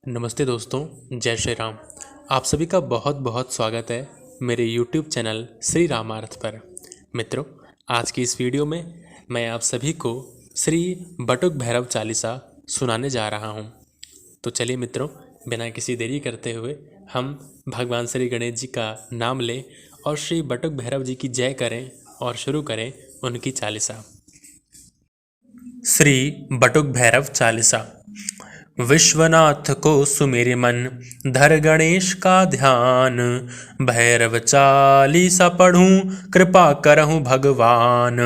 नमस्ते दोस्तों, जय श्री राम। आप सभी का बहुत बहुत स्वागत है मेरे YouTube चैनल श्री रामार्थ पर। मित्रों, आज की इस वीडियो में मैं आप सभी को श्री बटुक भैरव चालीसा सुनाने जा रहा हूं। तो चलिए मित्रों, बिना किसी देरी करते हुए हम भगवान श्री गणेश जी का नाम लें और श्री बटुक भैरव जी की जय करें और शुरू करें उनकी चालीसा। श्री बटुक भैरव चालीसा। विश्वनाथ को सुमिर मन, धर गणेश का ध्यान। भैरव चालीसा पढ़ूं, कृपा करहूं भगवान।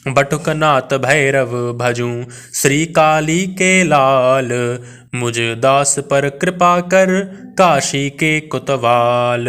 बटुकनाथ भैरव भजूं, श्री काली के लाल। मुझ दास पर कृपा कर, काशी के कुतवाल।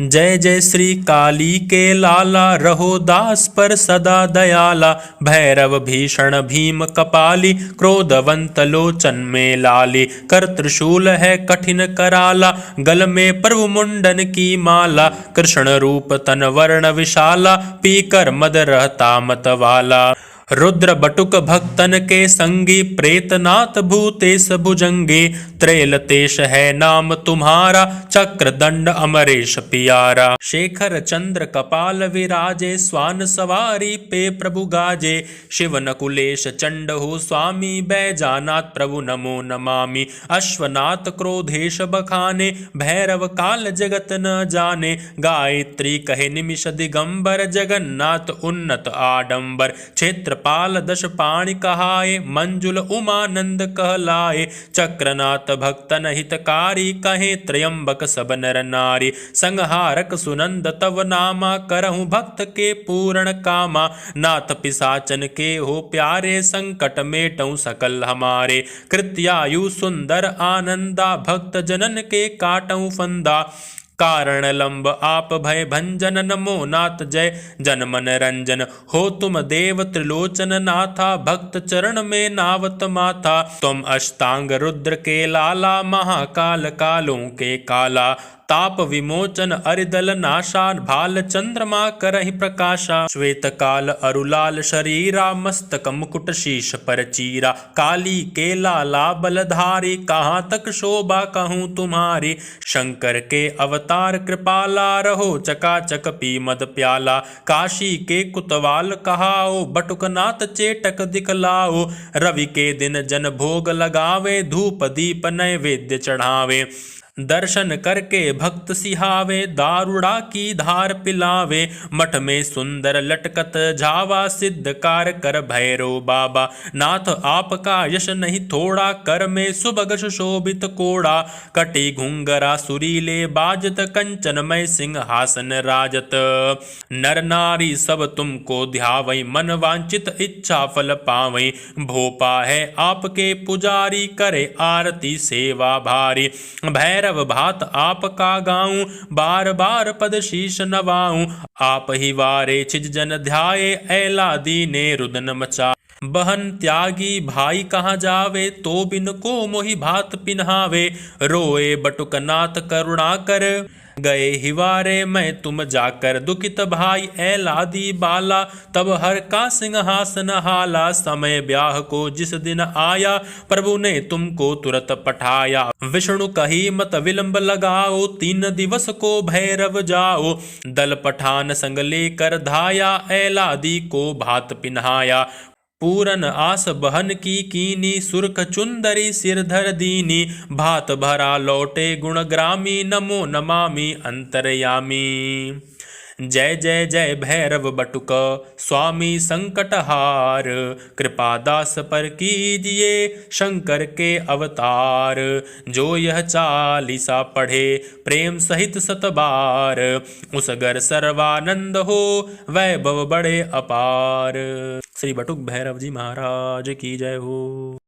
जय जय श्री काली के लाला, रहो दास पर सदा दयाला। भैरव भीषण भीम कपाली, क्रोधवंत लोचन में लाली। कर त्रिशूल है कठिन कराला, गल में प्रभु मुंडन की माला। कृष्ण रूप तन वर्ण विशाला, पीकर मद रहता मतवाला। रुद्र बटुक भक्तन के संगी, प्रेतनाथ भूतेश भुजंगी। त्रैलतेश है नाम तुम्हारा, चक्र दंड अमरेश पियारा। शेखर चंद्र कपाल विराजे, स्वान सवारी पे प्रभु गाजे। शिव नकुलेश चंड हो स्वामी, बैजानाथ प्रभु नमो नमामि। अश्वनाथ क्रोधेश बखाने, भैरव काल जगत न जाने। गायत्री कहे निमिष दिगंबर, जगन्नाथ उन्नत आडंबर। क्षेत्र पाल दश पाणि कहाए, मंजुल उमानंद कहलाए। चक्रनाथ भक्तन हितकारी, कहे त्रयंबक सब नर नारी। संहारक सुनंद तव नामा, करहूं भक्त के पूर्ण कामा। नाथ पिशाचन के हो प्यारे, संकट मेटऊं सकल हमारे। कृत्यायु सुंदर आनंदा, भक्त जनन के काटऊं फंदा। कारण लंब आप भय भंजन, नमो नाथ जय जन मन रंजन। हो तुम देव त्रिलोचन नाथा, भक्त चरण में नावत माथा। तुम अष्टांग रुद्र के लाला, महाकाल कालों के काला। ताप विमोचन अरिदल नाशा, भाल चंद्रमा करहि प्रकाशा। श्वेत काल अरुलाल शरीरा, मस्तक मुकुट शीश पर चीरा। काली के लाला बलधारी, कहाँ तक शोभा कहूँ तुम्हारी। शंकर के अवतार कृपाला, रहो चकाचक पी मद प्याला। काशी के कुतवाल कहाओ, बटुकनाथ चेटक दिखलाओ। रवि के दिन जन भोग लगावे, धूप दीप नैवेद्य चढ़ावे। दर्शन करके भक्त सिहावे, दारुड़ा की धार पिलावे। मठ में सुंदर लटकत झावा, सिद्ध कार कर भैरव बाबा। नाथ आपका यश नहीं थोड़ा, कर में सुबग सुशोभित कोड़ा। कटी घुंगरा सुरीले बाजत, कंचनमय सिंहासन राजत। नर नारी सब तुमको ध्यावै, मन वांछित इच्छा फल पावै। भोपा है आपके पुजारी, करे आरती सेवा भारी। भैरव भात आपका गाऊं, बार बार पद शीश नवाऊं। आप ही वारे छिज जन ध्याए, ऐला दीने रुदन मचा। बहन त्यागी भाई कहाँ जावे, तो बिन को मोहि भात पिन्हावे। रोए बटुकनाथ करुणा कर, गए हिवारे मैं तुम जाकर। दुखित भाई ऐलादी बाला, तब हर का सिंहासन हाला। समय ब्याह को जिस दिन आया, प्रभु ने तुमको तुरत पठाया। विष्णु कही मत विलंब लगाओ, 3 दिवस को भैरव जाओ। दल पठान संग लेकर धाया, ऐलादी को भात पिन्हाया। पूरन आस बहन की कीनी, सुर्ख चुंदरी सिरधर दीनी। भात भरा लौटे गुणग्रामी, नमो नमामि अंतरयामी। जय जय जय भैरव बटुक स्वामी संकटहार। कृपा दास पर कीजिए शंकर के अवतार। जो यह चालीसा पढ़े प्रेम सहित 7 बार, उस घर सर्वानंद हो वैभव बड़े अपार। श्री बटुक भैरव जी महाराज की जय हो।